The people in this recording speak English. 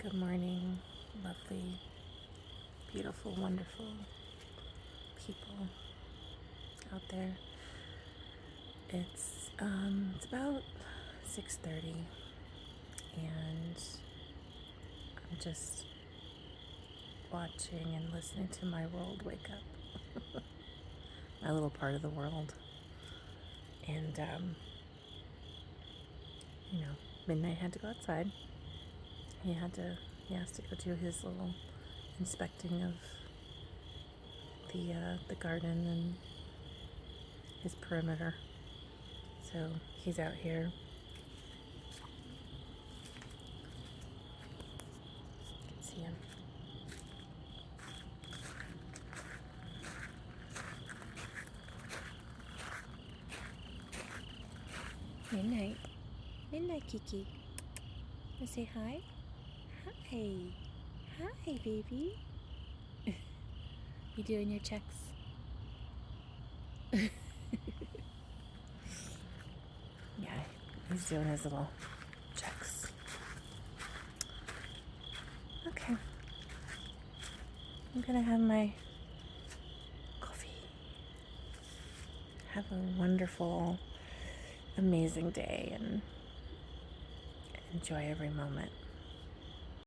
Good morning, lovely, beautiful, wonderful people out there. It's about 6:30, and I'm just watching and listening to my world wake up, my little part of the world. And Midnight had to go outside. He has to go do his little inspecting of the garden and his perimeter. So he's out here. You can see him. Midnight. Midnight, Kiki. Wanna say hi? Hi. Hi, baby. You doing your checks? Yeah, he's doing his little checks. Okay. I'm gonna have my coffee. Have a wonderful, amazing day and enjoy every moment.